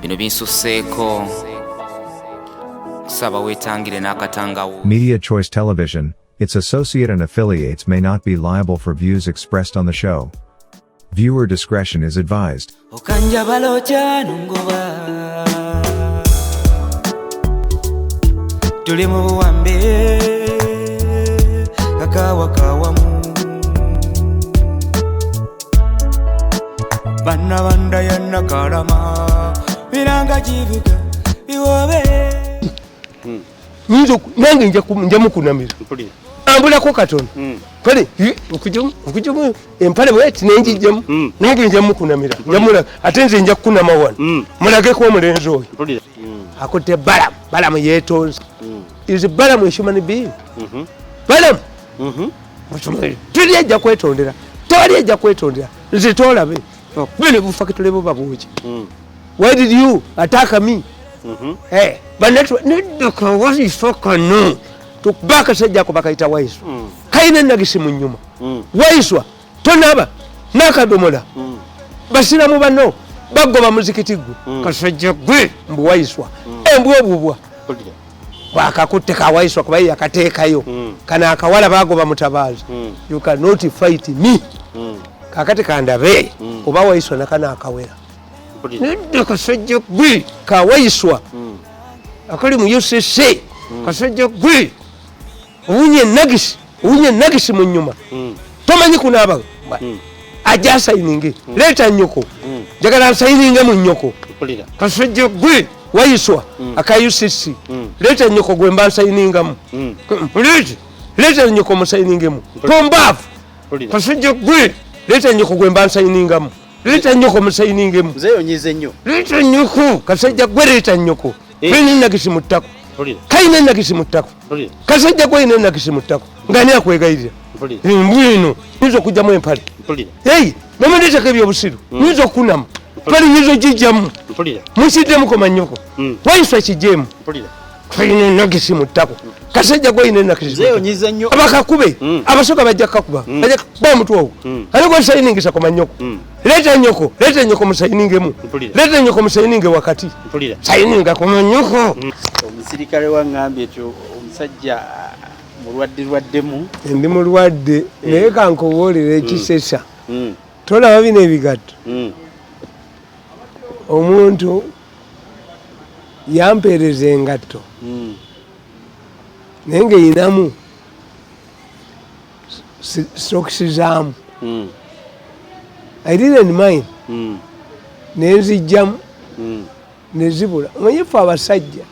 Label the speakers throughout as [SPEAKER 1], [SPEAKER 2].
[SPEAKER 1] bino binsusseeko kusaba weetangire n'akatangawo.
[SPEAKER 2] Media Choice Television, its associate and affiliates may not be liable for views expressed on the show. Viewer discretion is advised.
[SPEAKER 1] Okanjabalo kyanungoba tuli mu buwambe kakawakawamu banna banda yanna kalama biranga kivuga biwobe
[SPEAKER 3] nizo nange nja mukunamira ambulako katono kale okujamu empale bweti nenjijjamu nange nja mukunamira njamula ate nze nja kukunama wano mulageko omulenzi oyo akotte balamu yeetonze is balamu a human being balamu tuli ajja kwetondera tewali ajja kwetondera nze toolabe bino bufakitole buba buki why did you attack me banetwa wasifokano tukubaka sajjako bakayita waiswa kayina ennagisi mu nnyuma waiswa tonaba n'akadomola basiramu bano bagoba muzikiti gwe kasajja gwe mbu waiswa embwa obubwa bwakakutte ka waiswa kuba yakateekayo kana akawala bagoba mutabaazi you cannot fight me kakati kandabe oba waiswa nakana akawera nedda kasajja gwe ka waiswa akali mu UCC kasajja gwe owunye nagisi mu nnyuma tomanyi kunaaba ajja sayininge leeta nnyoko njagala nsayininge mu nnyoko kasajja gwe waiswa aka UCC leeta nnyoko gwe mba nsayiningamu leeta nnyoko musayiningemu tombaafu kasajja gwe leeta nnyoko gwe mba nsayiningamu leeta nnyoko musayiningemu
[SPEAKER 4] zeyonyize nnyo
[SPEAKER 3] leeta nnyoko kasajja gwe leeta nnyoko kayina ennagisi mu ttako kayina ennagisi mu ttako kasajja gwe yina ennagisi mu ttako ng'ani akwegayirira mbwino nyinza okugjamu empale nomundeeteko ebyobusiru nyinza okukunama pale nyinza ogijjamu musiddemukoma nnyoko waiswa kijjeemu kayina ennagisi mu ttako kasajja gwe yina ennagisi abakakube abasoga bajja kukakuba bajja kukuba omutwe ogwo ate gwe nsayiningisa koma nnyoko leeta nnyoko musayiningemu leeta nnyoko musayininge wakati sayininga koma nnyoko
[SPEAKER 4] omusirikale wangambye ekyo omusajja mulwaddirwaddemu
[SPEAKER 3] ndi mulwadde naye kankubuulira ekisesa tolaba bino ebigatto omuntu yampeereza engatto naye ng'eyinamu sokisi zaamu I didn't mind nenzijjamu nezibula omanyifu abasajja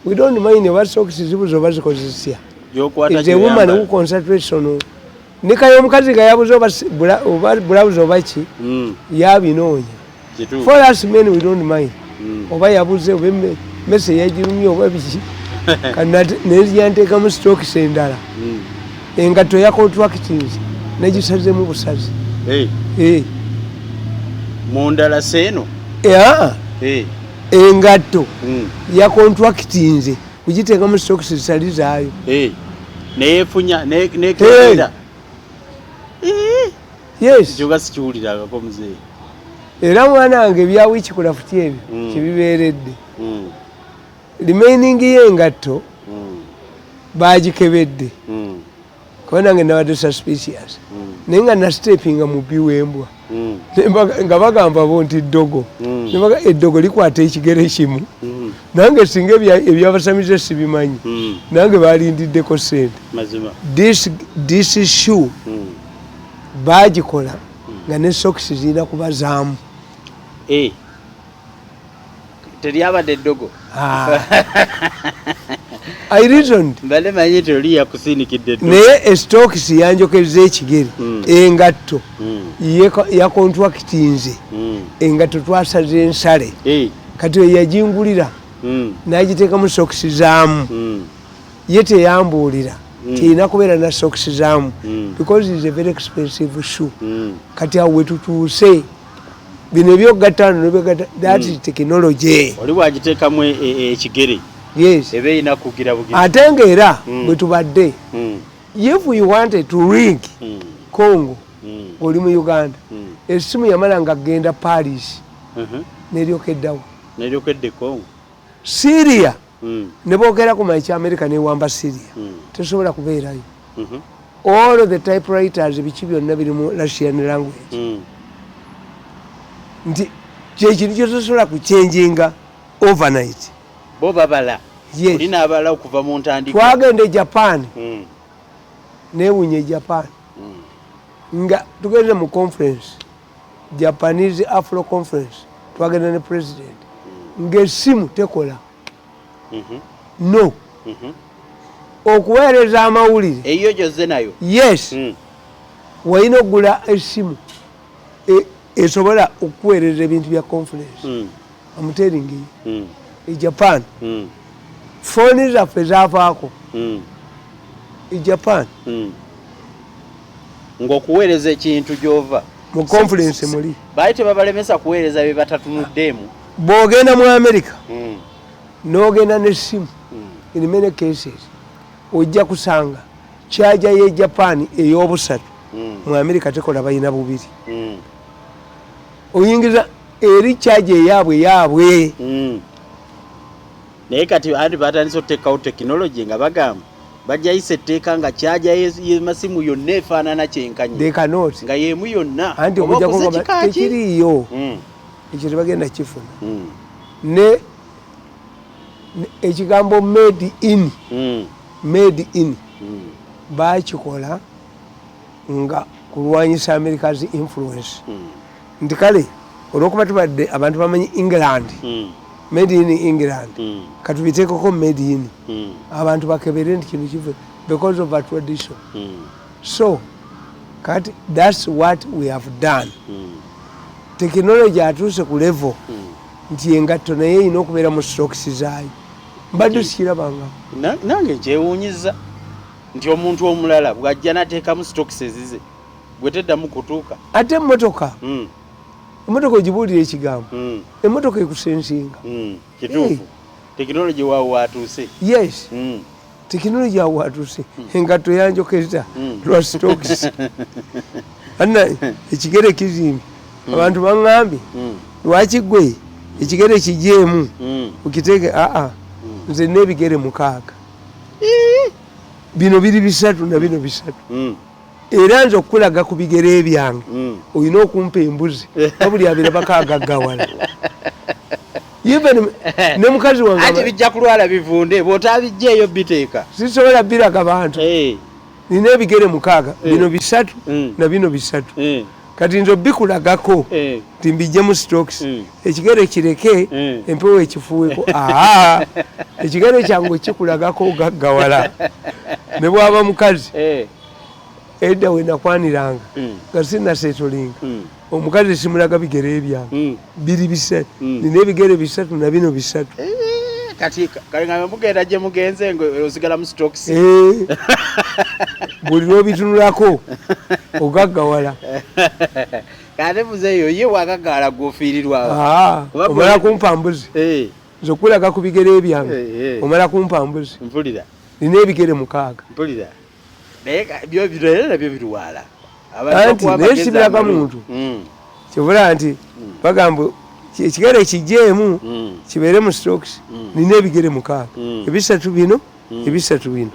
[SPEAKER 3] we don't mind oba sokisi zibuza oba zikozesya is a woman who concentration nekayo omukazi nga yabuze oba bulawuzi oba ki yabinoonya for us men we don't mind oba yabuze oba mese yagirumye oba biki neyanteekamu sitokisi endala engatto ya contractings negisazemu busazi
[SPEAKER 4] mundala seeno
[SPEAKER 3] engatto ya contractinze kugiteekamu sitokisi zisali zaayo
[SPEAKER 4] neyefunya nekera
[SPEAKER 3] yes
[SPEAKER 4] kyoga sikiwulirangako muzeeyi
[SPEAKER 3] era mwana wange ebyawikikulafuti ebyo kyebibeeredde remaining y'engatto bagikebedde kuba nange nabadde suspicious naye nga nastepinga mu biwembwa nga bagamba bo nti ddogo eddogo likwata ekigere kimu nange singa ebyabasamize sibimanyi nange balindiddeko sente this shoe bagikola nga ne sokisi zirina kubazaamu
[SPEAKER 4] teryabadde eddogo
[SPEAKER 3] I reasoned
[SPEAKER 4] mbale manyi toli yakusinikidde eddogo
[SPEAKER 3] naye estokisi yanjokeza ekigere engatto ya contractinze engatto twasaze ensale kati eyajingulira n'agiteekamu sokisi zaamu ye teyambuulira tiina kubeera na sokisi zaamu because is a very expensive shoe kati awo wetutuuse bino ebyogattano nobyogatta that is technology
[SPEAKER 4] oli wagiteekamu ekigere
[SPEAKER 3] yes
[SPEAKER 4] ebe ina kugira bugira
[SPEAKER 3] ate ng'era bwe tubadde if we wanted to ring Congo oli mu Uganda essimu yamala nga genda Paris neryokeddawo
[SPEAKER 4] neryokeddeko
[SPEAKER 3] Syria ne boogera ku mayi ky'Amerika newamba Syria tesobola kubeerayo all of the typewriters biki byonna biri mu Russian language nti kyekintu kyotosobola kuchenjinga overnight
[SPEAKER 4] bo babala
[SPEAKER 3] yes.
[SPEAKER 4] Olina abala okuva mu ntandikwa
[SPEAKER 3] twagenda e Japan newunye Japan nga tugende mu conference Japanese Afro conference twagenda ne president ng'essimu tekola no okuweereza amawulire
[SPEAKER 4] eyo gyozze nayo
[SPEAKER 3] yes walina okugula essimu esobola okuweereza ebintu bya conference I'm telling you e Japan fooni zaffe zaavaako e Japan
[SPEAKER 4] ng'okuweereza ekintu gy'ova
[SPEAKER 3] mu conference muli
[SPEAKER 4] baali tebabalemesa kuweereza bye batatunuddeemu
[SPEAKER 3] bw'ogenda mu America n'ogenda n'essimu in many cases ojja kusanga kyaja y'e Japan ey'obusatu mu America tekola balina bubiri oyingiza eri kyaja eyaabwe
[SPEAKER 4] naye kati andi batandise okuteekawo tekinologi nga bagamba bajjayisa etteeka nga kyaja y'emasimu yonna efaanana kyenkanye nga y'emu yonna
[SPEAKER 3] anti okujja tekiriiyo ekyo tebagenda kifuna ne ekigambo made in bakikola nga kulwanyisa America's influence nti kale olwokuba tubadde abantu bamanyi England made in England katubiteekeko made in abantu bakebere nti kino kive because of a tradition so kati that's what we have done technology atuuse ku level nti engatto naye erina okubeera mu stocks zaayo mbadde sikirabanga
[SPEAKER 4] nange kyewuunyiza nti omuntu omulala bw'ajja n'ateekamu stocks ezize gwe teddamu kutuuka
[SPEAKER 3] ate emmotoka emmotoka ogibuulira ekigambo emmotoka ekusensinga
[SPEAKER 4] kituufu tekinologi waawo watuuse
[SPEAKER 3] yes tekinologi awo watuuse engatto yanjokeza lwa stocks anna ekigere kizimbi abantu baŋŋambye lwaki gwe ekigere kijeemu ukiteeke nze n'ebigere 6 bino biri 3 na bino 3 era nze okulaga ku bigere byange olina okumpa embuzi wabuli abira bakagaggawala even ne mukazi wange
[SPEAKER 4] ati bijja kulwala bivunde bw'otabijjeeyo biteeka
[SPEAKER 3] sisobola biraga bantu nina ebigere 6 bino 3 na bino 3 kati nzo bikulagako timbijje mu stocks ekigere kireke empewo ekifuweko ekigere kyangu kikulagako ogaggawala ne bwaba mukazi edda we nakwaniranga nga sinasetolinga omukazi simulaga bigere ebyange biri 3 nina ebigere 3 na bino 3
[SPEAKER 4] kati kalinga mugenda gye mugenze osigala mu stocks
[SPEAKER 3] buli lwobitunulako ogaggawala
[SPEAKER 4] kati muzeeyo ye wagaggawala gwofiirirwawo
[SPEAKER 3] omala kumpa mbuzi nze okulaga ku bigere ebyange omala kumpa mbuzi
[SPEAKER 4] mpulira
[SPEAKER 3] nina ebigere 6
[SPEAKER 4] mpulira naye byo birera nabyo birwala
[SPEAKER 3] anti naye sibiraga muntu kibula nti bagamba ekigere kijeemu kibeere mu stocks nina ebigere 6 ebisatu bino ebisatu bino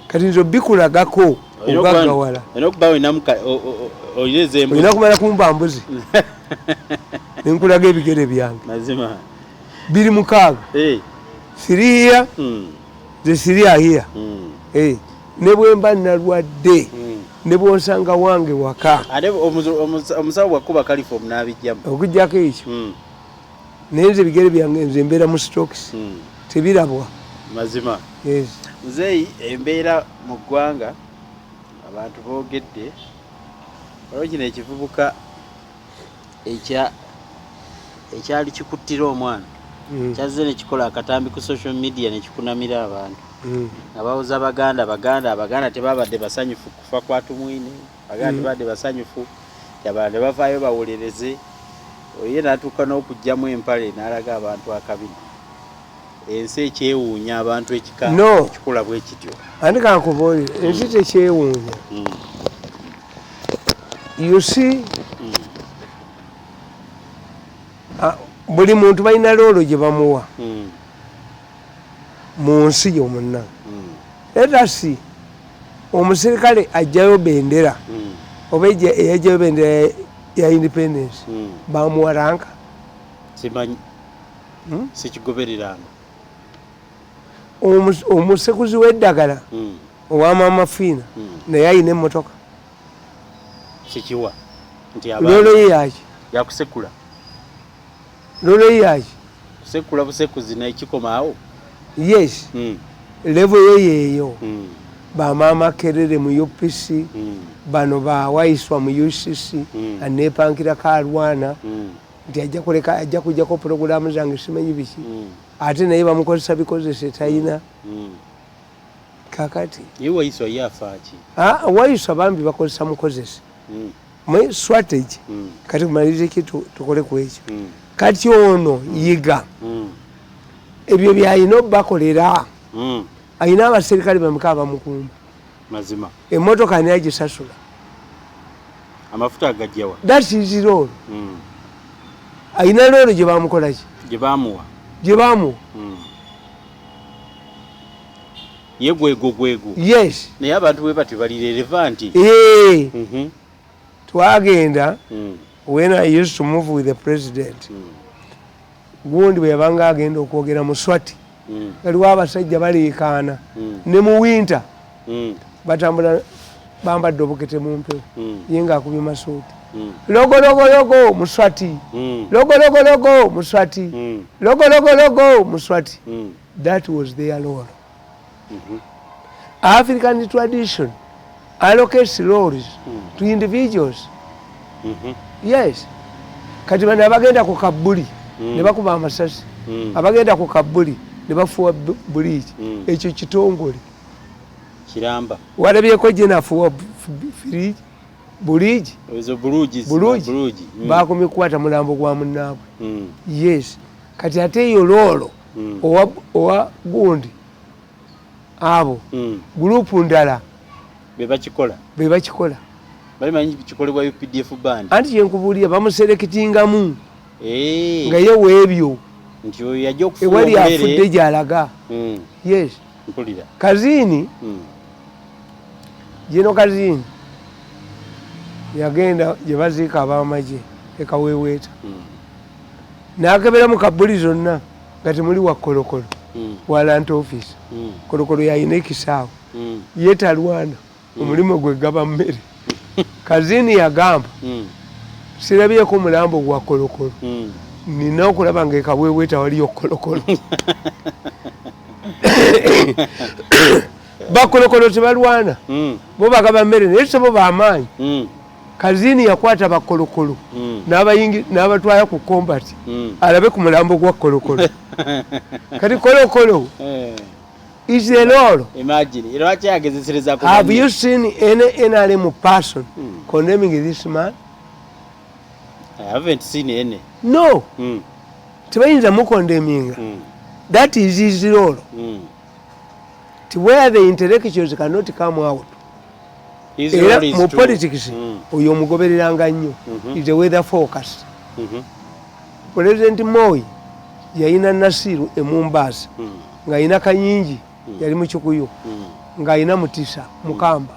[SPEAKER 3] kati nzo bikulagako ogaggawala olina kumala kumpa mbuzi nenkulaga ebigere byange biri 6 siriya ze siriya hiya ne bwemba nalwadde ne bwonsanga wange waka
[SPEAKER 4] ate omusawo bwakuba kalifomu n'abijjamu
[SPEAKER 3] okujjako ekyo naye nze ebigere byange nze embeera mu stocks tebirabwa
[SPEAKER 4] mazima
[SPEAKER 3] yes
[SPEAKER 4] muzeeyi embeera mu ggwanga abantu boogedde olwo kino ekivubuka ekyali kikuttira omwana kyazze ne kikola akatambi ku social media ne kikunamira abantu nga bawuza abaganda tebabadde basanyufu kufa kwa Tumwine baganda tebabadde basanyufu abandi bavaayo bawolereze oye n'atuuka n'okujjamu Empale n'alaga abantu akabina ensi ekyewuunya abantu ekikola bwe kityo
[SPEAKER 3] andi kankubuulire ensi tekyewuunya you see buli muntu balina loolo gye bamuwa mu nsi yomuna. Letasi omusirikale ajjayo bendera oba eyajjayo bendera ya independence bamuwa ranka.
[SPEAKER 4] Simanyi sikigobereranga.
[SPEAKER 3] Omusekuzi w'eddagala ow'amaama fiina naye ayina emmotoka.
[SPEAKER 4] Sikiwa nti
[SPEAKER 3] loolo ye yaki
[SPEAKER 4] yakusekula.
[SPEAKER 3] Loolo ye yaki
[SPEAKER 4] kusekula busekuzi nekikomaawo.
[SPEAKER 3] Yes. Levo ye yeeyo. Bamaama Kerere mu UPC, bano bawaiswa mu UCC, aneepankira Kalwana nti ajja kujjako pulogulaamu zange simanyi biki. Ate naye bamukozesa bikozese talina. Kakati
[SPEAKER 4] ye waiswa yafaaki.
[SPEAKER 3] Waiswa bambi bakozesa mukozese mu strategy. Kati kumaliriza ki tukole ku ekyo. Kati ono yiga ebyo byalina obbakolera. Ayina abaserikale bameka bamukuuma.
[SPEAKER 4] Mazima.
[SPEAKER 3] Emmotoka ani agisasula?
[SPEAKER 4] Amafuta agajjawa. That
[SPEAKER 3] is loolo. Ayina loolo gye bamukola ki?
[SPEAKER 4] Gye bamuwa.
[SPEAKER 3] Gye bamuwa.
[SPEAKER 4] Ye gwego.
[SPEAKER 3] Yes.
[SPEAKER 4] Naye abantu bwe bati bali relevant.
[SPEAKER 3] Twagenda when I used to move with the president. Gundi bwe yabanga agenda okwogera mu Swati. Waliwo abasajja baleekaana ne mu winter batambula bambadde obukete mu mpewo ye ng'akubye masuuti. Logo Muswati. Logo Muswati. Logo Muswati. That was their law. African tradition allocates laws to individuals. Yes. Kati bano abagenda ku kabbuli ne bakuba amasasi, abagenda ku kabbuli ne bafuwa buliiki, ekyo kitongole
[SPEAKER 4] kiramba.
[SPEAKER 3] Walabyeko gye nafuwa buliigi buluugi bakomye kukwata mulambo gwa munnaabwe. Yes. Kati ate eyo loolo owa gundi abo gurupu ndala
[SPEAKER 4] be
[SPEAKER 3] bakikola
[SPEAKER 4] balimanyi kikolebwa UPDF band.
[SPEAKER 3] Anti kyenkubuulira bamuselekitingamu nga ye weebyo
[SPEAKER 4] nti oyo yajja okufuula
[SPEAKER 3] ewali afudde gy'alaga. Yes.
[SPEAKER 4] Mpulira
[SPEAKER 3] Kazini jeno Kazini yagenda gye baziika ab'amagye ekaweeweeta n'akebera mu kabbuli zonna nga temuli wa kolokolo wa land office. Kolokolo yayina ekisaawe yeetalwana omulimu gwe gaba mmere. Kazini yagamba sirabyeko mulambo gwa kolokolo nina okulaba nga ekaweeweeta waliyo kolokolo. Bakolokolo tebalwana bo bagaba mmere naye so bo bamaanyi. Kazini yakwata bakolokolo n'abatwala ku combat alabe ku mulambo gwa kolokolo. Kati kolokolo is a law.
[SPEAKER 4] Imagine lwaki yagezesereza ko.
[SPEAKER 3] Have you seen any NRM person condemning this man?
[SPEAKER 4] I haven't seen any.
[SPEAKER 3] No. Tebayinza mukondemminga. That is his law. To where the intellectuals cannot come out. Era mu politics oyo omugobereranga nnyo is a weather forecast. President Moi yayina Nasiru e Mombasa ng'ayina Kanyingi yali mu Kikuyu ng'ayina Mutisa Mukamba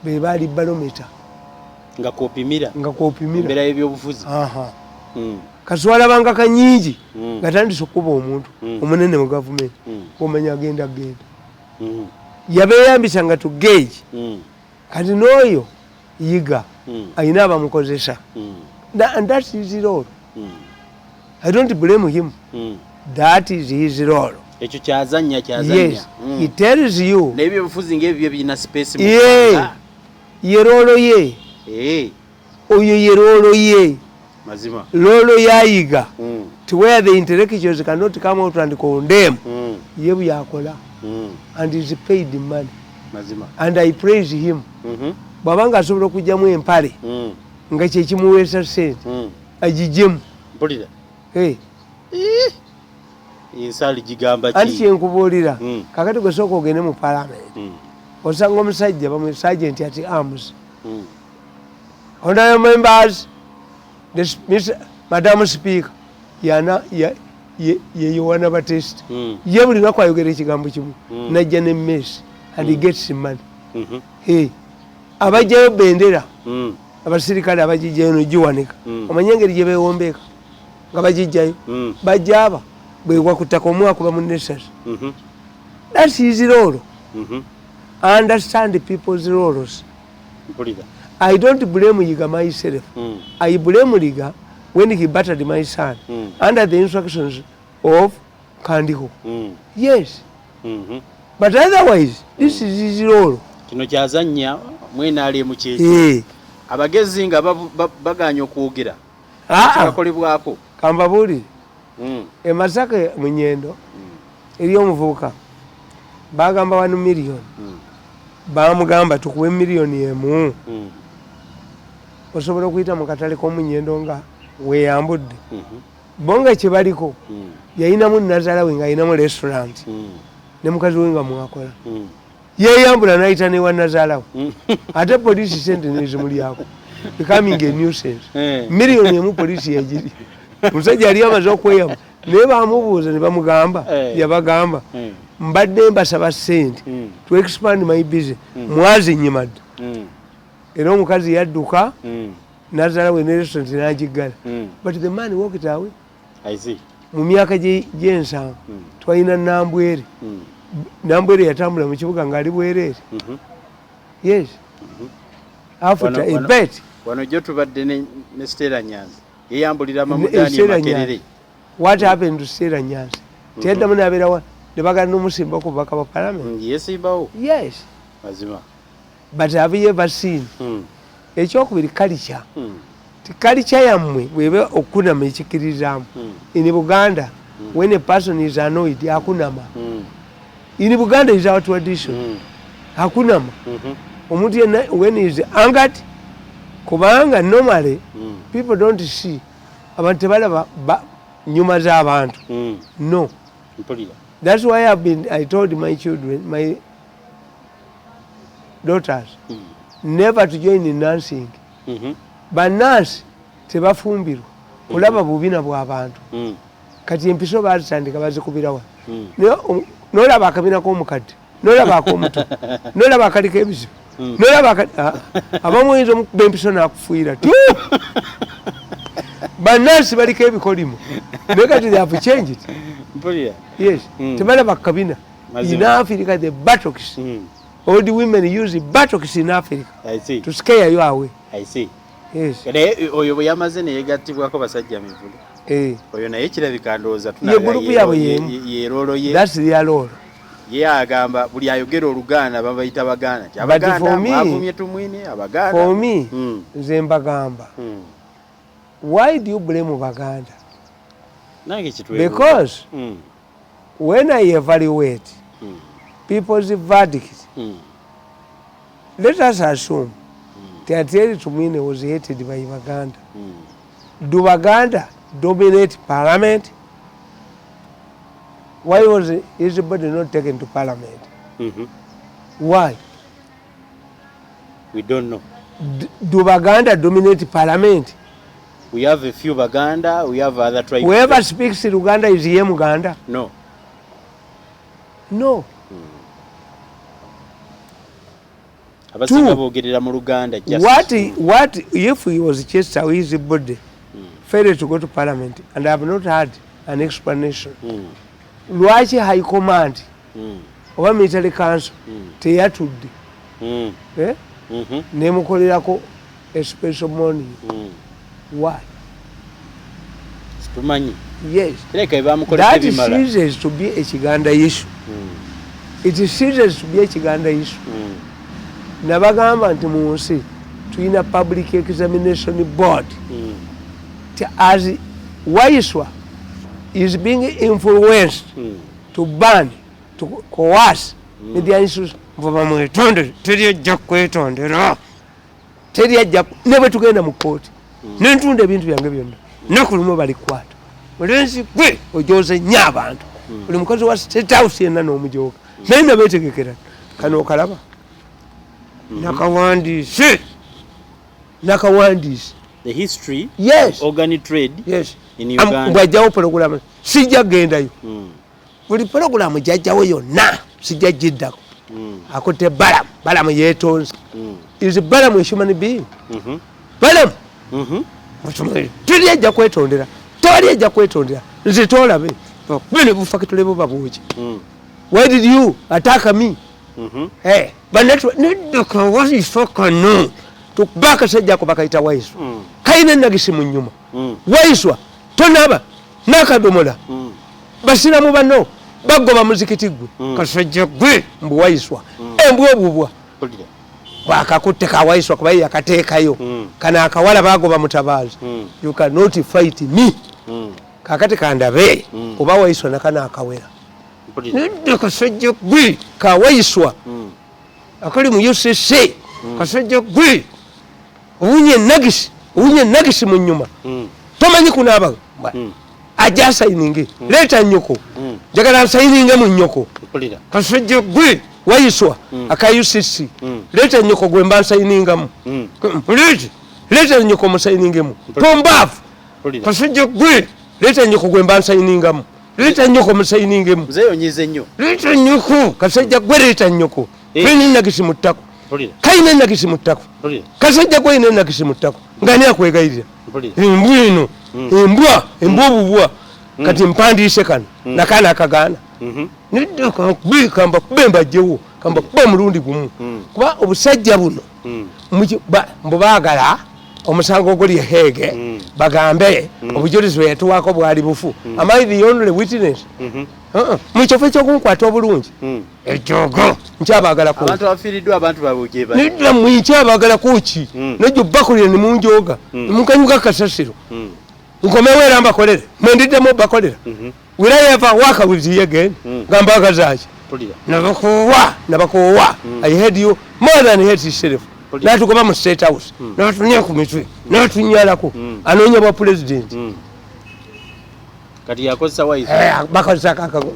[SPEAKER 3] be baali balometa
[SPEAKER 4] nga koopimira
[SPEAKER 3] embeera
[SPEAKER 4] y'ebyobufuzi.
[SPEAKER 3] Kaswalabanga Kanyingi gatandise okuba omuntu omunene mu gavumenti omanya agenda yabeeyambisa nga tugeeji. Kati n'oyo yiga ayina abamukozesa. And that is his role. I don't blame him. That is his role.
[SPEAKER 4] Ekyo kyazanya.
[SPEAKER 3] Yes. He tells you.
[SPEAKER 4] N'ebyobufuzi ng'ebyo birina space mu
[SPEAKER 3] ye rolo ye. Oyo ye rolo ye.
[SPEAKER 4] Mazima.
[SPEAKER 3] Rolo yayiga. To where the intellectuals cannot come out and condemn. Ye byakola. And he's paid money.
[SPEAKER 4] Mazima.
[SPEAKER 3] And I praise him. Bwabanga asobola okujjamu empale nga kyekimuweesa ssente agijjemu.
[SPEAKER 4] Mpulira ensali gigamba ki?
[SPEAKER 3] Anti kyenkubuulira kakati gwe sooka ogende mu palamenti osanga omusajja bamu sergeant at arms. Honorable members, Madam Speaker, ye Yohana Baptist ye buli lunaku ayogera ekigambo kimu najja ne M.i.S.O and he gets money. Abajjayo bendera abasirikale abagijjayo nogiwanika omanye engeri gye beewombeeka nga bagijjayo bajja aba bwegwa ku ttaka omwakuba mu nesas. That's his role. Understand people's roles. I don't blame Yiga myself. I blame Liga when he battered my son under the instructions of Kandiko. Yes. But otherwise, this is his role.
[SPEAKER 4] Kino kyazannya mwena ali mu kyeki. Abagezi nga baganya okwogera. Kyakolebwako.
[SPEAKER 3] Kambabuli. E Masaka mu Nnyendo eri omuvubuka bagamba 1 million. Bamugamba tukuwe miliyoni emu. Osobola okuyita mu katale k'omu Nnyendo nga weeyambudde. Bonga kye baliko yayinamu Nazala we nga ayinamu restaurant ne mukazi we nga mwakola. Yeeyambula n'ayita ne wa Nazala we. Ate poliisi sente nezimulyako. Becoming a nuisance. Miliyoni emu poliisi yagiri. Musajja yali amaze okweyamba naye bamubuuza ne bamugamba yabagamba mbadde mbasaba ssente to expand my business mwazinyimadde. Era omukazi yadduka Nazala we ne restaurant n'agiggala. But the man walked away.
[SPEAKER 4] I see.
[SPEAKER 3] Mu myaka gy'ensanvu twalina Nambwere. Nambwere yatambula mu kibuga ng'ali bwereere. Yes. After a bet.
[SPEAKER 4] Wano gyo tubadde ne Stella Nyanzi yeyambulira Mamudani Makerere.
[SPEAKER 3] What happened to Stella Nyanzi? Teddamu n'abeera wa ne bagala n'omusimba ku bubaka ba parliament.
[SPEAKER 4] Yesimbawo.
[SPEAKER 3] Yes.
[SPEAKER 4] Mazima.
[SPEAKER 3] But have you ever seen? Ekyokubiri culture. Culture yammwe bw'eba okunama ekikirizaamu. In Buganda, when a person is annoyed, akunama. In Buganda is our tradition. Akunama. Omuntu yenna when he is angered, kubanga normally people don't see abantu tebalaba nyuma z'abantu. No. That's why I told my children, my daughters, never to join in dancing. Bannansi tebafumbirwa kulaba bubina bw'abantu. Kati empiso baazitandika bazikubira wa. N'olaba akabina k'omukadde, n'olaba ak'omuto, n'olaba akaliko ebizibu, n'olaba abamu oyinza omukuba empiso n'akufuuyira. Bannansi baliko ebikolimo naye kati they have changed. Yes. Tebalaba kabina. In Africa the buttocks. All the women use buttocks in Africa.
[SPEAKER 4] I see.
[SPEAKER 3] To scare you away.
[SPEAKER 4] I see.
[SPEAKER 3] Yes.
[SPEAKER 4] Oyo bwe yamaze ne yegattibwako basajja mivule. Oyo naye kirabika ndowooza
[SPEAKER 3] ye. That's their role.
[SPEAKER 4] Ye agamba buli ayogera Oluganda babayita Baganda. Abaganda mwavumye tumwine Abaganda.
[SPEAKER 3] For me, nze mbagamba. Why do you blame Baganda? Because when I evaluate people's verdict, let us assume Teateri Tumwine was hated by Baganda. Do Baganda dominate parliament? Why was everybody not taken to parliament? Why?
[SPEAKER 4] We don't know.
[SPEAKER 3] Do Baganda dominate parliament?
[SPEAKER 4] We have a few Baganda, we have other tribes.
[SPEAKER 3] Whoever speaks Luganda is here Muganda?
[SPEAKER 4] No.
[SPEAKER 3] No.
[SPEAKER 4] What
[SPEAKER 3] if he was just a easy body, failed to go to parliament, and I have not had an explanation? Lwaki High Command or Military Council teyatudde nemukolerako a special morning? Why? Yes. That is serious to be a Chiganda issue. It is serious to be a Chiganda issue. Nabagamba nti mu nsi tulina public examination board. As M.i.S.O is being influenced to ban, to coerce media institutions. Teriajja kwetondera. Teriajja ne tugenda mu kooti. Nentunda ebintu byange byonna. Naku lumu balikwata. Mulenzi gwe ojoze nnyo abantu. Buli mukozi wa State House yenna n'omujooga. Naye nabeetegekera. Kano okalaba. Nakawandiise.
[SPEAKER 4] the history
[SPEAKER 3] Yes.
[SPEAKER 4] of organic trade
[SPEAKER 3] Yes.
[SPEAKER 4] in Uganda.
[SPEAKER 3] Bwajjawo program sijja gendayo. Buli program jjajjawo yonna sijja giddako. Akutte balamu yeetonze. Is balamu a human being? Balamu. Tuli ajja kwetondera. Tewali ajja kwetondera. Nze toolabe. Bino bufakitule buba buki. Why did you attack me? Hey, but network was so kano. Tukubaka sajja kubakaita waisu. Kaine nagisi mu nnyuma. Waiswa tonaba nakadomola. Basira mu bano bagoba muzikiti gwe. Kasajja gwe mbu waiswa. Embu obubwa. Bakakutte ka waiswa kuba yakateekayo. Kana akawala bagoba mutabazi. You cannot fight me. Kakati kandabe oba waiswa nakana akawera. Nidde kasajja gwe ka waiswa. Akali mu UCC kasajja gwe. Unye nagisi mu nnyuma. Tomanyi kunaaba. Ajja sayininge. Leta nnyoko. Njagala sayininge mu nnyoko. Kasajja gwe waiswa aka UCC. Leta nnyoko gwe mba sayiningamu. Leta nnyoko mu sayiningemu. Tombaafu. Kasajja gwe leta nnyoko gwe mba sayiningemu. Leta nnyoko mu sayiningemu.
[SPEAKER 4] Zeyonyize nnyo.
[SPEAKER 3] Leta nnyoko kasajja gwe leta nnyoko. Feni nagisi mu ttako. Kaine nagisi mu ttako. Kasajja gwe ine nagisi mu ttako. Ngani akwegayirira. Embwa eno. Embwa obubwa. Kati mpandiise kano. Nakana akagaana. Nidde kamba kubemba jjewo. Kamba kuba mulundi gumu. Kuba obusajja buno. Mbu baagala omusango guli Hege bagambe obujulizi bwe yatuwaako bwali bufu. Am I the only witness? Mukifo ekyokunkwata obulungi ekyogo nkyabagala ku
[SPEAKER 4] abantu abafiiriddwa abantu babujeba
[SPEAKER 3] nidda mwikyabagala kuki nejjo bakolera ne munjoga mukanyuka kasasiro nkomewo era mbakolere mwendiddemu bakolera will I ever work with you again gambaga zaki nabakowa I heard you more than hate yourself natugoba mu State House natunya ku mitwe natunyalako anoonya bwa president
[SPEAKER 4] kati yakozesa waisu
[SPEAKER 3] bakozesa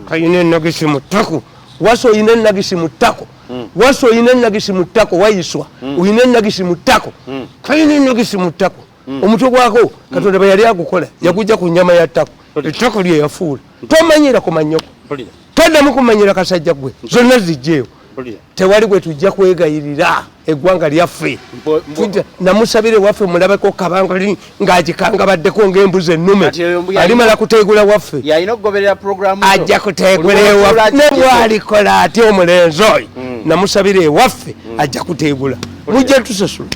[SPEAKER 3] kayine nagisi mu ttako waso ine nagisi mu ttako waso ine nagisi mu ttako waiswa uine nagisi mu ttako kayine nagisi mu ttako omutwe gwako Katonda bwe yali agukola yakujja ku nyama ya ttako ettako lye yafuula tomanyira kumanyoko toddamu kumanyira kasajja gwe zonna zijjeewo tewali gwe tujja kwegayirira eggwanga lyaffe namusabire waffe mulabeko kabanga ng'agikanga baddeko ng'embuzi ennume alimala kuteegula waffe ajja kuteegula ewaffe ne bwalikola ati omulenzi oyo namusabire ewaffe ajja kuteegula mujja tusasula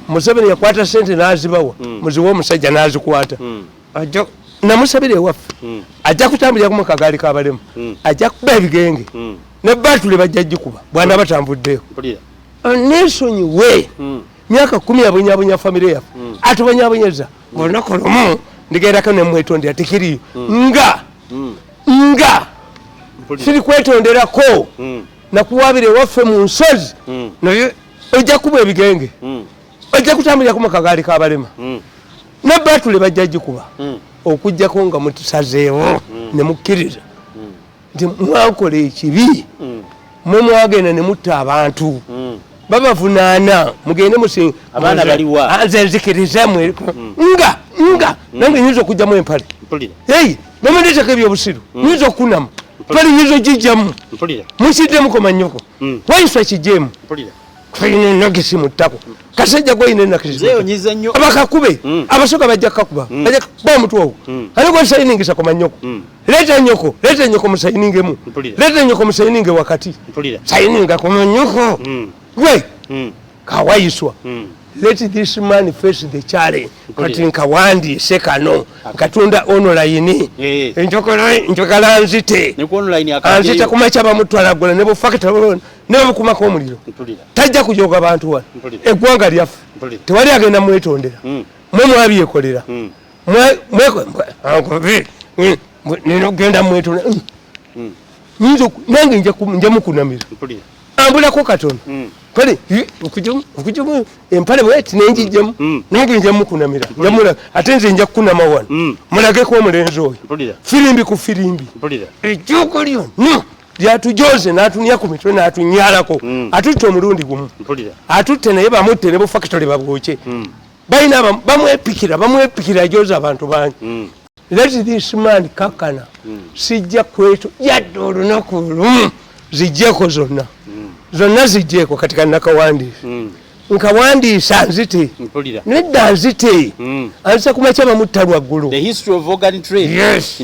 [SPEAKER 3] Museveni yakwata sente n'azibawa muziwa omusajja n'azikwata namusabire ewaffe ajja kutambulirako mu kagaali k'abalema ajja kuba ebigenge ne batule bajja gikuba bwana batambuddeeko nesonyiwe myaka 10 abonyabonya famire yaffe atubonyabonyeza olunaku lumu ndigendako nemwetondera tekiriyo nga siri kwetonderako nakuwabire waffe mu nsozi naye ojja kuba ebigenge ojja kutambulirako mu kagaali k'abalema ne batule bajja gikuba okujjako nga mutusazeewo ne mukkiriza nti mwakola ekibi mwe mwagenda ne mutta abantu babavunaana mugende musinga
[SPEAKER 4] abaana baliwa
[SPEAKER 3] nze nzikiriza mwe nga nange nyinza okujjamu empale bamandeetako ebyobusiru nyinza okunamu pale nyinza ogijjamu musiddemu komanyoko waiswa kijjeemu twalina nagisi mu ttako kasajja gwalina nakisi abakakube abasoka bajja kakuba bajja kuba omutwe ogwo ate gwasayiningisa komanyoko leeta nyoko musayiningemu leeta nyoko musayininge wakati sayininga komanyoko gwe kawayiswa let this man face the challenge kati nkawandiise kano nkatunda online njogala nzite anzite kumaca bamutwalagula ne bufakita ne babukumako omuliro tajja kujoga abantu wano eggwanga lyaffe tewali agenda mwetondera mwe mwabyekolera ninogenda mwetondera nange nja mukunamira ambulako katono kale okujamu empale bweti nenjijjamu nange nja mukunamira njamula ate nze nja kukunama wano mulageko omulenzi oyo firimbi ku firimbi ejjoko lyonna lyatujoze n'atunya ku mitwe n'atunyalako atutte omulundi gumu atutte naye bamutte ne bufakitole babwoke balina bamwepikira joza abantu bangi let this man kakana sijja kwetu yadde olunaku lumu zijjeko zonna zijjeko katika nakawandiisa nkawandiisa nzite nedda nzite ansa kumakya bamutta lwaggulu yes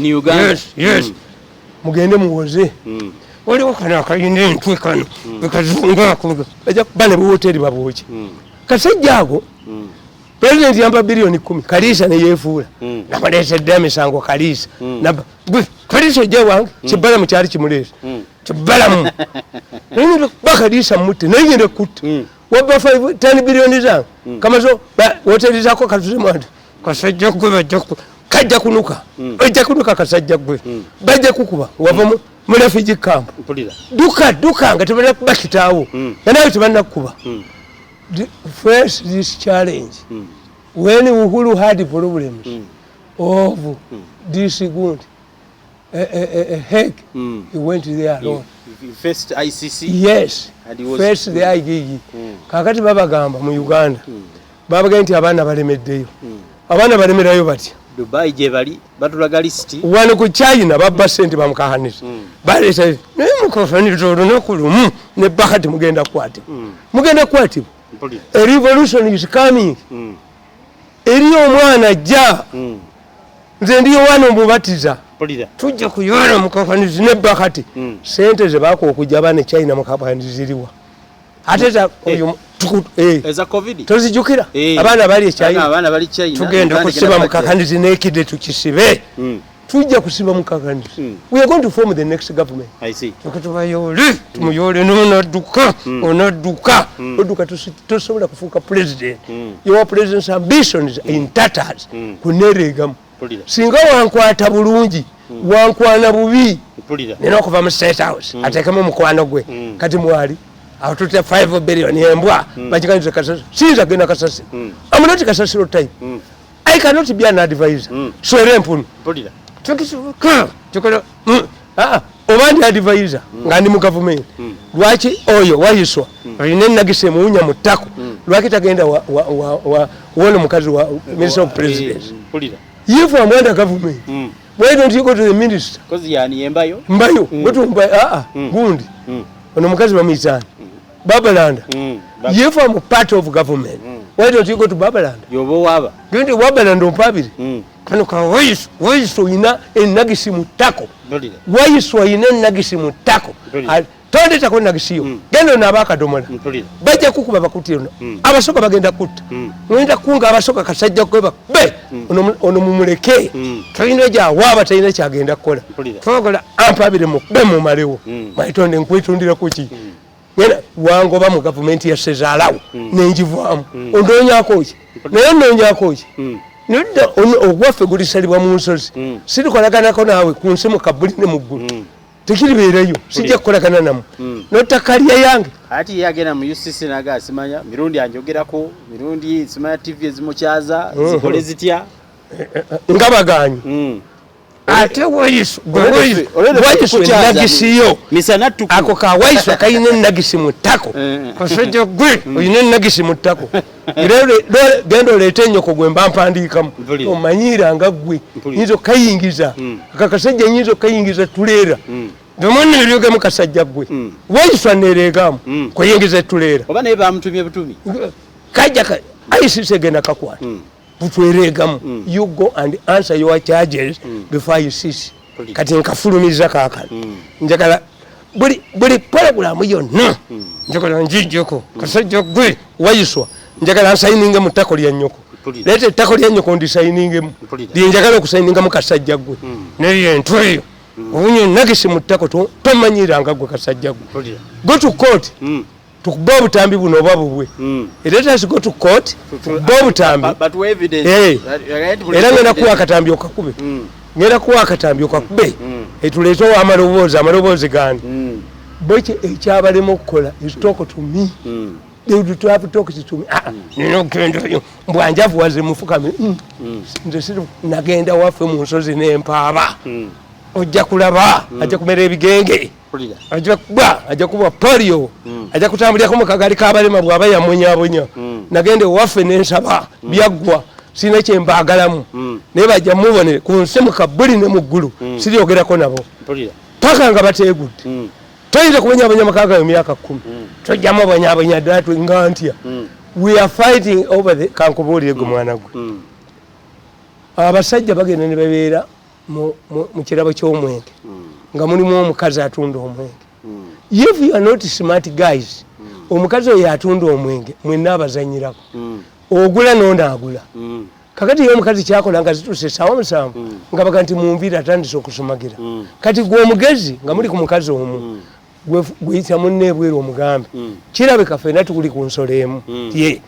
[SPEAKER 3] mugende muwoze waliwo kano akayina entwe kano ekazungaako bajja kuba ne buwoteri babwoki kasajja ago pulezidenti yamba biliyoni 10 kaliisa neyeefuula nabaleesedde emisango kaliisa kaliisa ojja wange kibbala mukyali kimuleesa kibbalamu nayinza kuba kaliisa mutte nayinza kutta wabba 10 biliyoni zange kamazo woteri zako katuzimwati kasajja gwe bajja kajja kunuka ojja kunuka kasajja gwe bajja kukuba wava mu refugee camp duka nga tebana kuba kitaawo nawe tebana kuba face this challenge when Uhuru had problems of this good heck he went there alone.
[SPEAKER 4] First ICC,
[SPEAKER 3] yes, first the IGG kakati babagamba mu Uganda babagamba nti abaana balemeddeyo abaana balemerayo batya
[SPEAKER 4] Dubai je bali batulaga list
[SPEAKER 3] wano ku China babba sente bamukahanisa baleta ne mukafanirizo olunaku ne bakati mugenda kwati a revolution is coming eri omwana ajja nze ndiyo wano mbubatiza tujja kuyola mukafanizi ne bakati sente ze bako okujja bane China mukafanizi ziriwa ateza oyo
[SPEAKER 4] eza covid
[SPEAKER 3] tozijukira abana bali China tugenda kusiba mukafanizi nekide tukisibe tujja kusiba mukafanizi we are going to form the next government.
[SPEAKER 4] I see
[SPEAKER 3] tukutubayole tumuyole nonaduka onaduka oduka tosobola kufuuka president your president's ambitions in tatters kuneregamu singa wankwata bulungi wankwana bubi nina okuva mu State House atekemu mukwano gwe kati mwali aho tutte 5 billion embwa bakikanyiza kasasi sinza genda kasasi I'm not kasasiro type I cannot be an advisor swere empunu tukola obandi advisor nga ndi mu government lwaki oyo wayiswa alina nagise muunya mu ttako lwaki tagenda wona mukazi wa minister of presidency if I'm under government why don't you go to the minister
[SPEAKER 4] because yani mbayo
[SPEAKER 3] wetu mbayo gundi ono mukazi wa mizani Babalanda if I'm part of government why don't you go to Babalanda
[SPEAKER 4] yobo waba
[SPEAKER 3] gundi Babalanda ompabiri kano ka waiso ina enagisi mutako waiso ina enagisi mutako tonde tako nagisiyo gendo nabaka domola bajja kukuba bakutiro abasoka bagenda kutta ngenda kunga abasoka kasajja kweba be ono mumuleke toyina ja waba tayina kyagenda kola togola ampabire mu be mu malewo maitonde nkwitundira kuki ngena wango ba mu government ya sezalawo nenjivwamu ondonyako ki naye nonyako ki nidda ogwaffe gulisalibwa mu nsozi sirikolagana nawe ku nsi mu kabuli ne mu ggulu tekiribeerayo sijja kukolagana namu notakalya yange
[SPEAKER 4] ati yagenda mu UCC naga asimanya mirundi anjogerako mirundi simanya TV ezimukyaza zikole zitya
[SPEAKER 3] ngabaganyi ate waisu nagisiyo ako ka waisu kayina nagisi mu ttako kasajja gwe oyina nagisi mu ttako genda oleete ennyoko gwe mba mpandiikamu omanyira nga gwe nyinza okayingiza akakasajja nyinza okayingiza tuleera domona eryogemu kasajja gwe waisu anereegamu kweyingiza tuleera
[SPEAKER 4] oba naye bamutumye butumi
[SPEAKER 3] kajja ICC egenda kakwata butweregamu you go and answer your charges before you cease kati nkafulumiza kakano njagala buli program yonna njagala njijjeko kasajja gwe wayiswa njagala nsaininge mu ttako lya nnyoko leeta ettako lya nnyoko ndisainingemu lyenjagala okusaininga mu kasajja gwe naye entweyo obunye nagisi mu ttako tomanyiranga gwe kasajja gwe go to court tukuba obutambi buno oba bubwe let us go to court tukuba obutambi era ngenda kuwa akatambi okakube ngenda kuwa akatambi okakube etuleete amaloboozi gandi bwekyo ekyabalema okukola is talk to me they would have talked to me nina okugendayo mbwanjavu waze mufukame nze siri nagenda waffe mu nsozi n'empaaba ojja kulaba ajja kumera ebigenge ajja kuba polio ajja kutambulirako mu kagali k'abalema bw'aba yamunyabunya nagende waffe nensaba byaggwa sirina kyembaagalamu naye bajja mubonere ku nsi mu kabbuli ne mu ggulu siryogerako nabo paka nga bateegudde toyinza kubonyabonya makaaga yo myaka 10 tojjamu abonyabonya ddala nga ntya we are fighting over the kankubuulire gwe mwana gwe abasajja bagenda ne babeera mu kirabo ky'omwenge nga mulimu omukazi atunda omwenge if you are not smart guys omukazi oyo atunda omwenge mwenna abazanyirako ogula n'onaagula kakati ye omukazi kyakola nga zituuse essaawa 7 nga baga nti mumviire atandise okusumagira kati gwe omugezi nga muli ku mukazi omu gweyita munneebweru omugambe kirabika ffenna tukuli ku nsolo emu ye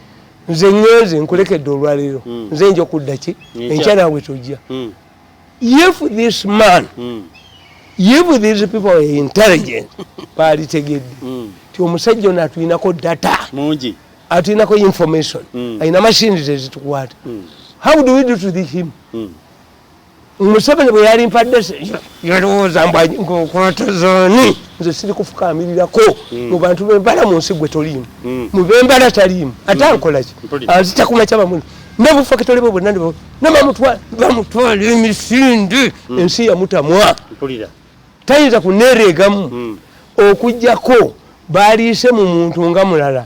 [SPEAKER 3] nze ngenze nkulekedde olwaleero nze nja okudda ki enkya naawe tujja if this man if these people are intelligent baalitegedde ti omusajja ono atuyinako data atuyinako information ayina machines ezitukwata how do we do to him Museveni bwe yali mpadde yalowooza nkwata zooni nze siri kufukamirirako mu bantu b'embala mu nsi gwe toliimu mu b'embala taliimu ate ankolaki anzita kumakyaba muni n'obufakitole bwe bwonna bamutwala emisinde ensi yamutamwa tayinza kuneereegamu okuggyako baaliise mu muntu nga mulala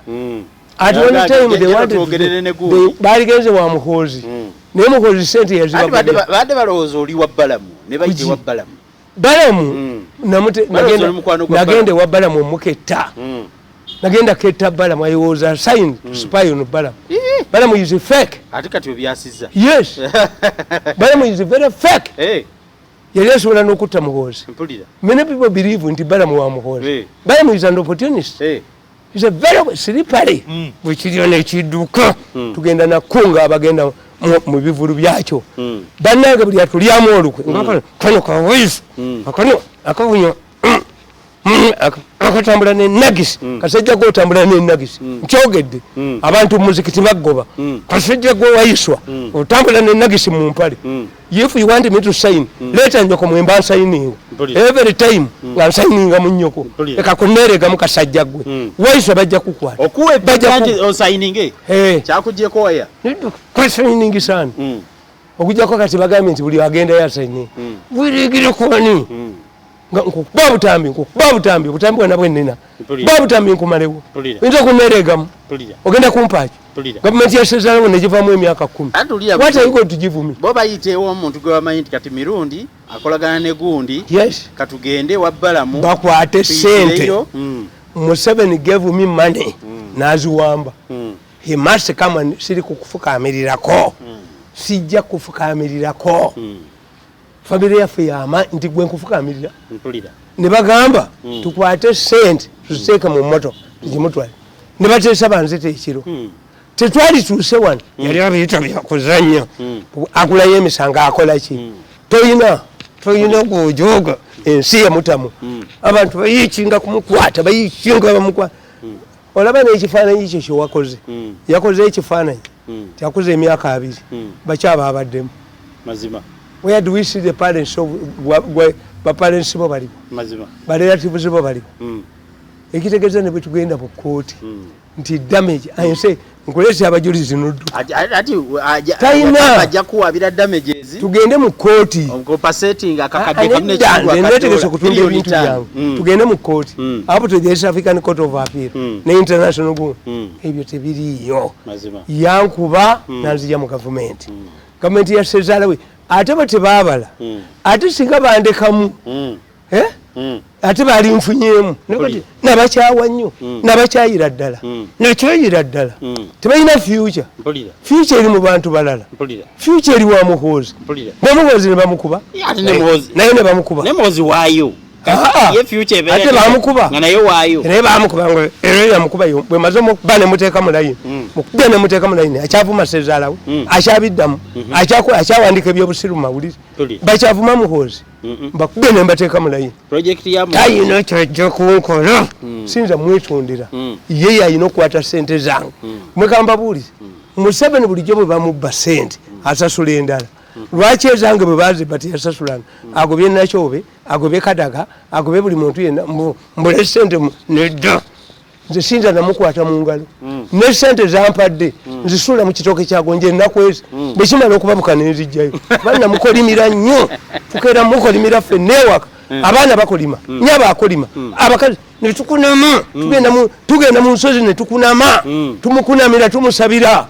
[SPEAKER 3] at one time baaligenze wa muhoozi naye muhoozi sente
[SPEAKER 4] yazibadde balowooza oli wa balamu ne bayite wa balamu
[SPEAKER 3] balamu nagende wa balamu omuketta nagenda ketta balamu I was assigned to spy on balamu balamu is fake
[SPEAKER 4] ate kati obyasizza
[SPEAKER 3] yes balamu is very fake yali asobola n'okutta muhoozi many people believe nti balamu wa muhoozi balamu is an opportunist is a very slippery bwekiryo nekidduka tugenda nakunga abagenda mu bivulu byakyo bannange buli atulyamu olukwe kano kawaisu akano akawunyo akatambula n'ennagisi kasajja gw'otambula n'ennagisi nkyogedde abantu muzikiti baggoba kasajja gw'owayiswa otambula n'ennagisi mu mpale if you want me to sign leeta nnyoko mwemba nsayininga every time nga nsayininga mu nnyoko eka kuneeregamu kasajja gwe wayiswa bajja kukwata
[SPEAKER 4] okuweosayininge kyakugyeko waya
[SPEAKER 3] kwasayiningi sana okujjako kati bagambye nti buli agenda yasayininga bwirigirekuwani babutambi butambi bwana bwenina babutambi nkumalewo oyinza okuneeregamu ogenda kumpaaki gavumenti yasezalawo negivamu emyaka 10 what are you going to give me
[SPEAKER 4] bo bayiteewo omuntu gwe bamanyi nti kati mirundi akolagana ne gundi katugende wa balamu
[SPEAKER 3] bakwate sente Museveni gave me money naziwamba he must come and siri kukufukamirirako sijja kufukamirirako family yaffe yama nti gwe nkufukamirira ne bagamba tukwate sente tuziteeke mu moto tugimutwale ne bateesa banzita ekiro tetwali tuuse wano yali abiyita byakuzannya akulayo emisanga akolaki toyina gwojoga ensi yamutamu abantu bayikinga kumukwata bayikinga bamukwata olaba n'ekifaananyi kyo kyewakoze yakoze ekifaananyi tyakoze emyaka 2 bakyaba abaddemu
[SPEAKER 4] mazima
[SPEAKER 3] where do we see the parents of parents bo balibo relatives bo balibo ekitegeeza ne bwe tugenda mu kooti nti damage ayinse nkulese abajulizi nuddu
[SPEAKER 4] ajja kuwabira damages
[SPEAKER 3] tugende mu kooti
[SPEAKER 4] compensating akakadde kamne kigwa
[SPEAKER 3] netegese kutunda ebintu byange tugende mu kooti apo to the East African Court of Appeal ne international go ebyo tebiriyo yankuba nanzija mu government government yasezalawe ate bwe tebaabala ate singa bandekamu ate baali nfunyemu nabakyawa nnyo nabakyayira ddala nakyoyira ddala tebalina future eri mu bantu balala future eri wa muhoozi nemuhoozi ne bamukuba naye ne bamukuba ate bamukuba naye bamukuba ngo era yamukuba bwe maze okuba ne muteeka mu layini mukubya ne muteeka mu layini akyavuma sezaalawe akyabiddamu akyawandika ebyobusiru mu mawulire bakyavuma muhoozi mbakubye ne mbateeka mu layini tayina kyajja kunkola sinza mwetondera ye yayina okukwata sente zange mwekambabuulire Museveni bulijjo bwe bamubba sente asasula endala lwaki ezange bwe baziba teyasasulana agobye nakyobe agobye kadaga agobye buli muntu yenna mbule sente nedda nze sinza namukwata mu ngalo ne ssente zampadde nzisuula mu kitooke kyagonje ennaku ezi bwe kimala okubabuka ne nzijjayo baana mukolimira nnyo tukeera mukolimira ffenna ewaka abaana bakolima nyaba akolima abakazi ne tukunama tugenda mu nsozi ne tukunama tumukunamira tumusabira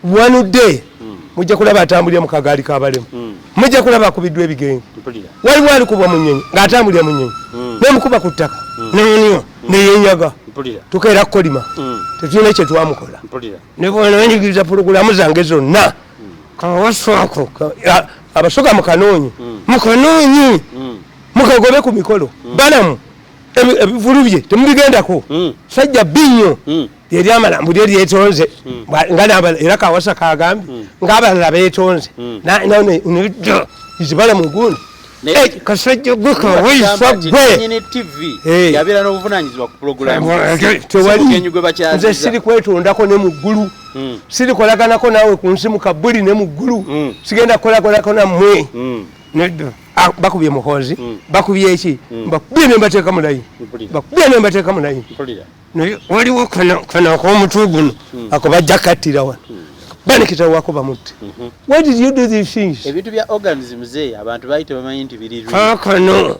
[SPEAKER 3] wanudde mujja kulaba atambulira mu kagaali k'abalemu mujja kulaba akubiddwa ebigenge waliwo alikubwa mu nnyonyi ng'atambulira mu nnyonyi nemukuba ku ttaka nenyo neyenyaga tukeera kukolima tetulina kye twamukola ne bwona wenyigiriza pulogulamu zange zonna kawaswako abasoga mukanoonyi mukagobe ku mikolo balamu ebivulu bye temubigendako sajja binnyo lyeryamalambuli eryetonze era kawasa kagambye ng'abalala beetonze izibala mu gundi kasajja gwe kawaiswa gwe nze siri kwetondako ne mu ggulu siri kolaganako naawe ku nsi mu kabbuli ne mu ggulu sigenda kukolaganako nammwe bakubye muhozi bakubye eki bakubye nembateeka mulayini bakubye nembateeka mulayini naye waliwo kana ak'omutwe guno ako bajja kattira wano banikitawo wako bamutte why did you do these things
[SPEAKER 4] ebintu bya organisms abantu bayite bamanyi nti biri
[SPEAKER 3] kakano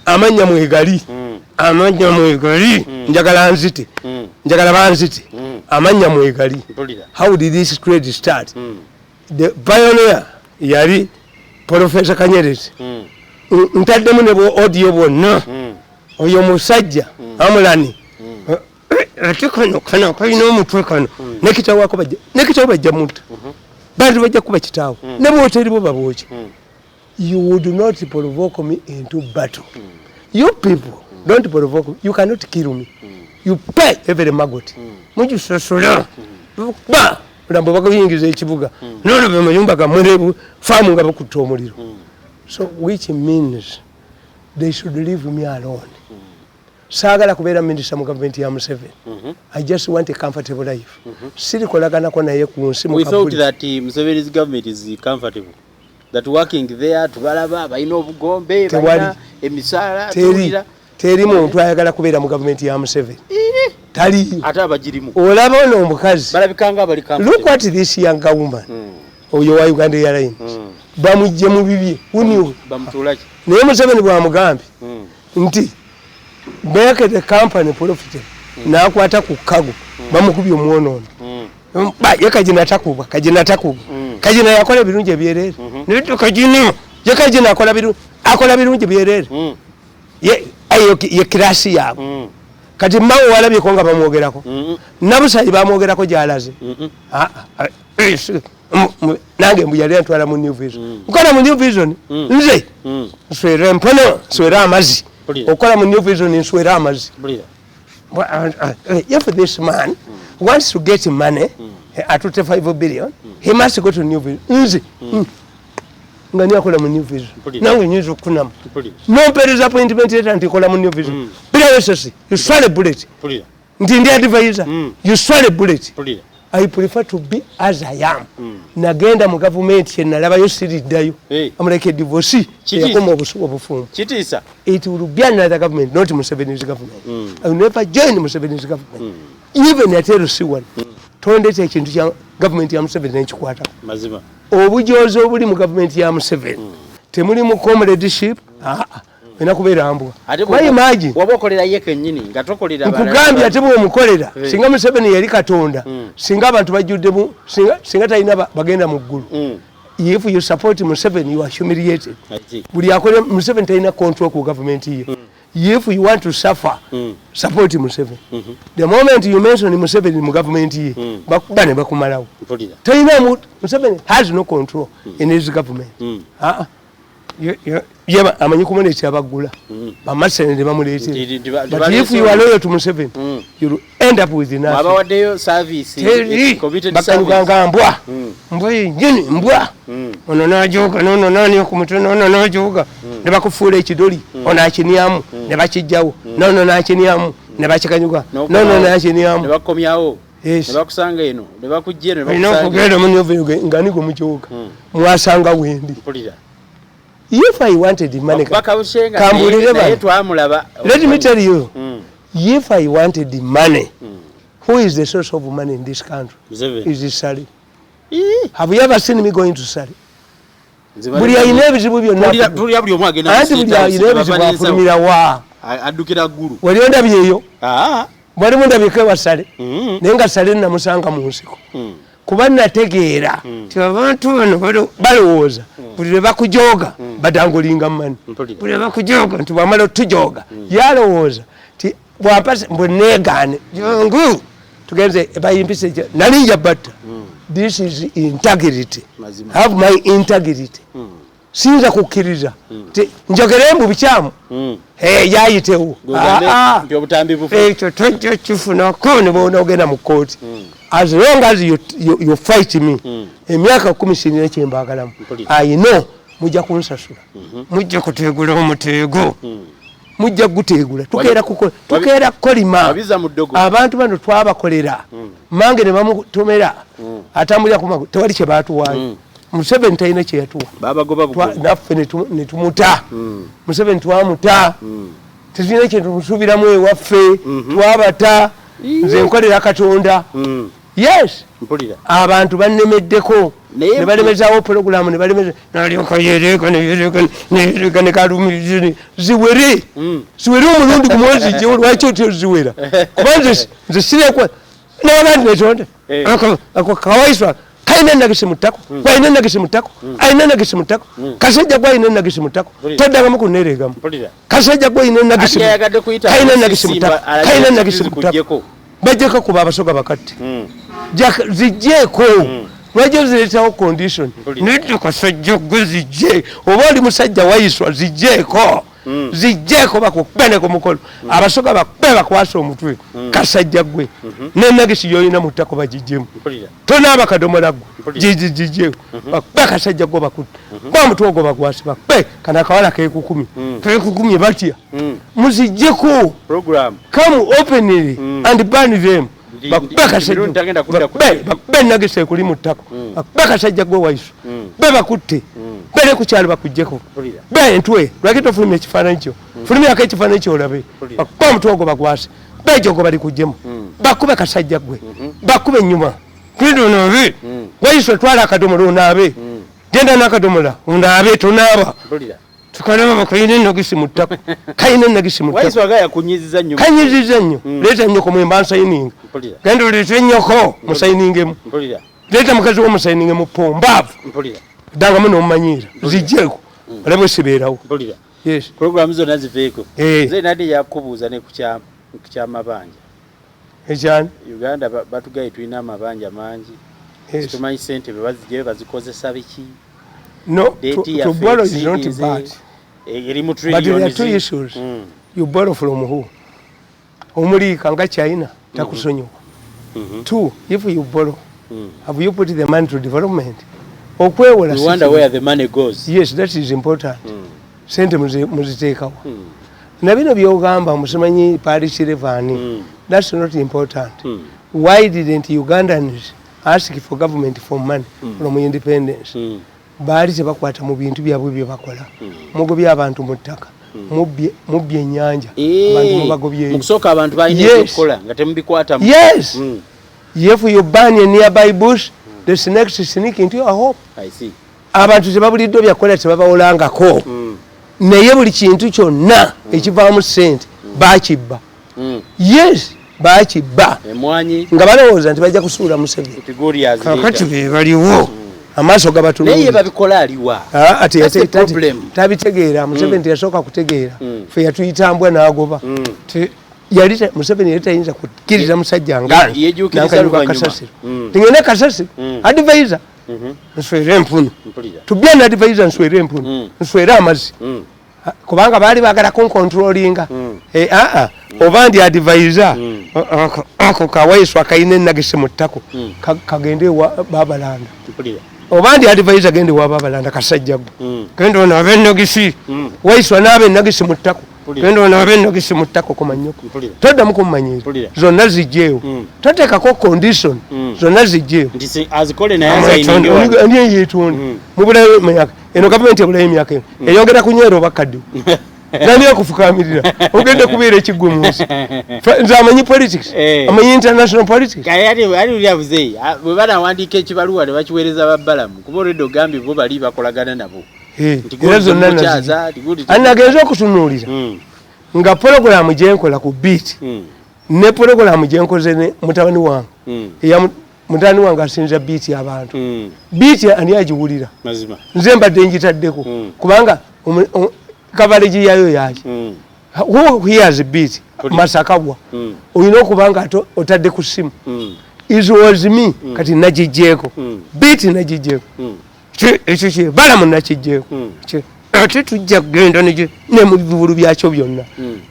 [SPEAKER 3] amanya mwegali njagala nzite njagala banzite amanya mwegali how did this trade start the pioneer yali Professor Kanyerezi ntaddemu ne audio bwonna oyo musajja amulani ate kano kalina omutwe kano nekitawo wako bajja mutta bantu bajja kuba kitaawo ne bwoteri bo babwoki you would not provoke me into battle you people don't provoke me you cannot kill me you pay every maggot mugisosola ba mulambo bakuyingiza ekibuga nono be mayumba gamwerebu faamu nga bakutta omuliro so which means they should leave me alone saagala kubeera minisita mu gavumenti ya Museveni I just want a comfortable life siri kolaganako naye ku nsi
[SPEAKER 4] we thought that Museveni's government is comfortable that working there tubalaba balina obugombe balina emisaala
[SPEAKER 3] teri muntu ayagala kubeera mu gavumenti ya Museveni taliyo
[SPEAKER 4] ate abagirimu
[SPEAKER 3] olaba ono omukazi
[SPEAKER 4] balabikanga bali
[SPEAKER 3] look at this young woman oyo wa Uganda Airlines bamujje mu bibye uniwe
[SPEAKER 4] bamutulaki
[SPEAKER 3] naye Museveni bwamugambye nti make the company profitable nakwata ku kago bamukubye omwonono ye kajina takuba kajina yakola birungi byerere nitu kajina ye kajina akola birungi byerere ye kirasi yabo kati mawo walabye ko nga bamwogerako nabusayi bamwogerako gyalaze nange mbuyali antwala mu New Vision nkola mu New Vision nze nswera empono nswera amazi okola mu New Vision nswera amazi if this man wants to get money at 25 billion he must go to New Vision nze nga nyakola mu New Vision nange nyizo kunamu nompereza appointment letter ntikola mu New Vision bila wesesi you swallow a bullet ndi advisor you swallow a bullet I prefer to be as I am nagenda mu government nalabayo siriddayo amuleke divorce yakoma obufumu
[SPEAKER 4] kitisa
[SPEAKER 3] it will be another government not Museveni's government I will never join Museveni's government even at LC1 tondete ekintu kya government ya Museveni nekikwata
[SPEAKER 4] mazima
[SPEAKER 3] obujozo obuli mu government ya Museveni temuli mu comradeship ina kubeera ambwa imagine
[SPEAKER 4] wabokolera yeke nyini ngatokolera
[SPEAKER 3] bala kugambya ate bwo mukolera singa Museveni yali katonda singa abantu bajudde mu singa tayina bagenda mu ggulu if you support Museveni you are humiliated buli akole Museveni tayina control ku government ye if you want to suffer support Museveni the moment you mention Museveni mu government ye bakubane bakumalawo tayina Museveni has no control in his government yaba amanyi kumone kyabagula bamasene ne bamuleete but if you are loyal to Museveni you end up with nothing
[SPEAKER 4] abawaddeyo service committed
[SPEAKER 3] service mbwa nyini mbwa ono najoga nono nani okumutona ono najoga ne bakufuula ekidoli ono akinyamu ne bakijjawo nono nakinyamu ne bakikanyuga nono nakinyamu
[SPEAKER 4] ne bakomyawo ne bakusanga eno ne bakujje ne
[SPEAKER 3] bakusanga kugenda mu nyove ngani go mujoga mwasanga wendi if I wanted the money let me tell you if I wanted the money, who is the source of money in this country? Is it Sally? Have you ever seen me going to Sally? Buli ayina ebizibu byonna anti buli ayina ebizibu afulumira wa wali ondabye eyo walimu ndabyeko ewa Sale naye nga Sale namusanga mu nsiko kuba nategeera ti abantu bano balowooza buli lwe bakujooga batangulinga mani buli lwe bakujooga nti bwamala otujooga yalowooza ti bwampase mbweneegaane jongu tugenze bayimpise nalinja batta. This is integrity. Have my integrity. Sinza kukkiriza njogere mbu bikyamu yayitewo ekyo tojja kifunako ne bonoogenda mu kooti as long as you fight me emyaka 10 sinina kyembaagalamu I know mujja kunsasula mujja kuteegula omuteego mujja guteegula tukeera kukolima abantu bano twabakolera mange ne bamutomera atambulira kumago tewali kye baatuwaayo Museveni talina kye yatuwa naffe ne tumuta Museveni twamuta tetulina kye tumusuubiramu ewaffe twabata nze nkolera Katonda yes abantu bannemeddeko ne balemezaawo pulogulaamu ne balemeza nalyoka yereeka ne kalumirizi ziwere omulundi gumu ozijjewo lwaki otyo ziwera kuba nze sirekwa n'abandi netonde ako kawaiswa kaina nagisi mutako kwaina nagisi mutako aina nagisi mutako kasajja kwaina nagisi mutako toddangamu kuneereegamu kasajja kwaina nagisi kaina nagisi mutako kaina nagisi mutako bajjeko kuba abasoga bakatti zijjeeko lwajjo zireetawo condition nedda kasajja gwe zijje oba oli musajja wayiswa zijjeeko bakukubene ku mukolo abasoga bakube bakwasa omutwe kasajja gwe nenagisi yoyina mu ttako bagijjemu tonaaba kadomola gwe gijjeeko bakube kasajja gwe bakutte kwa mutwe ogwo bagwasi bakube kana akawala kekukumye batya muzijjeko come openly and burn them bakube nagisi ekuli mu ttako bakube kasajja gwe waiso be bakutte bere ku kyalo bakujjeko be entwe lwaki tofulumya ekifaananyi kyo fulumyako ekifaananyi kyo olabe bakuba omutwe ogwo bagwasi bejo ogwo bali kujjemu bakube kasajja gwe bakube ennyuma kwidonaabe waiso twala akadomola onaabe genda n'akadomola onaabe tonaaba tukalaba bakayina ennagisi mu ttako kayina ennagisi mu ttako kanyiziza nnyo leeta nnyoko mwemba nsayininga genda oleeta ennyoko musayiningemu leeta mukazi wo musayiningemu pombaavu dangamu n'omumanyiira zijjeeko olabwe sibeerawo
[SPEAKER 4] programu zonna ziveeko nze nadi yakubuuza ne kukyamabanja
[SPEAKER 3] ekyani
[SPEAKER 4] Uganda batugaye tulina amabanja mangi tumanyi ssente bwe bazikozesa biki
[SPEAKER 3] no to borrow is not bad
[SPEAKER 4] erimu
[SPEAKER 3] but there are two issues you borrow from who omuliika nga China takusonyiwa two if you borrow have you put the money to development okwewola
[SPEAKER 4] you wonder where the money goes
[SPEAKER 3] yes that is important sente muziteekawo na bino byogamba musimanyi parish revenue that's not important why didn't Ugandans ask for government for money from independence baali tebakwata mu bintu byabwe bye bakola mugobya abantu mu ttaka mubbye ennyanja abantu mubagobyeyo
[SPEAKER 4] mukusooka abantu balina okukola nga temubikwata
[SPEAKER 3] yes if you burn a nearby bush the snakes sneak into your home
[SPEAKER 4] I see
[SPEAKER 3] abantu tebabuliddwa byakola tebabawolangako naye buli kintu kyonna ekivaamu ssente bakibba yes bakibba
[SPEAKER 4] emwanyi
[SPEAKER 3] nga balowooza nti bajja kusuula Museveni kakati be baliwo amaaso
[SPEAKER 4] gabatulnaye babikola aliwa
[SPEAKER 3] ati tabitegeera Museveni teyasooka kutegeera fe yatuyitambwa n'agoba yali Museveni yali tayinza kukkiriza musajja ngankanyuka kasasiro tingene kasasiro advisor nswera empunu tubya na advisor nswera empunu nswera amazzi kubanga baali baagala kuncontrolinga oba ndi advisor ako kawaiswa kayina ennagisi mu ttako kagende wa Babalanda oba ndi advisor gende wa Babalanda kasajja gwe genda onaabe ennagisi waiswa naabe ennagisi mu ttako genda onaabe ennagisi mu ttako kumanyoko toddamu kumumanyiira zonna zijjeewo toteekako condition zonna zijjeewo niye yeetonde mubulayo emyaka eno gavumenti ebulayo emyaka eno eyongera kunywera oba kadde nani akufukamirira ogende kubeera ekiggumuusi nze amanyi politics amanyi international politics
[SPEAKER 4] kayali uli Abuze bwe banawandiika ekibaluwa ne bakiweereza babbalamu kuba olwedde ogambye bo bali bakolagana nabo
[SPEAKER 3] era zonna anagenza okutunuulira nga pologulamu gyenkola ku beat ne pologulamu gyenkoze ne mutabani wange mutabani wange asinza beat y'abantu beat ani agiwulira nze mbadde njitaddeko kubanga kabalegi yayo yaki who hears beat masakabwa olina okuba nga otadde ku ssimu is was me kati nagigyeko beat nagigyeko ekyo kye balamu nakigyeko ate tujja kugenda ne mu bibulu byakyo byonna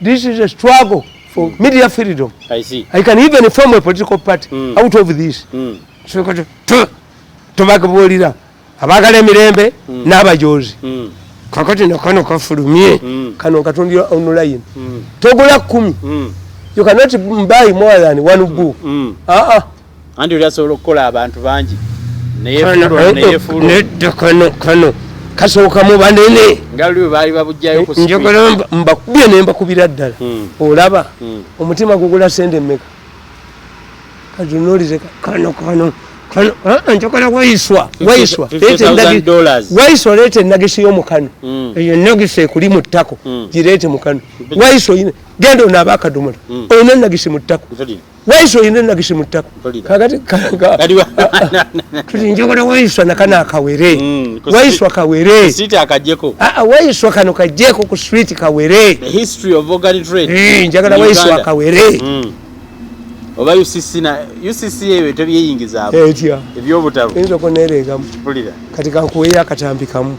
[SPEAKER 3] this is a struggle for media freedom. I can even form a political party out of this tubakabuulira abagala emirembe n'abajozi kakati nakano kafulumye kano katundira online togula 10 you cannot buy more than one book
[SPEAKER 4] andi oli asobola okukola abantu bangi
[SPEAKER 3] kano kasooka mu banene
[SPEAKER 4] ngalwe baali babujjayo ku
[SPEAKER 3] njogera mbakubye ne mbakubira ddala olaba omutima gugula sente mmeka kajunolize kano njogera waiswa leete nagisi y'omukano eyo nagisi ekuli mu ttako gireete mukano waiswa genda onaaba akadomola olina nagisi mu ttako waiswa olina nagisi mu ttako kakati tuti njogera waiswa nakana akawere waiswa kawere waiswa kano kajjeko ku street kawere njagala waiswa akawere
[SPEAKER 4] oba UCC eyo tebyeyingiza
[SPEAKER 3] ebyobutabo eyinza okuneereegamu kati kankuweyo akatambi kamu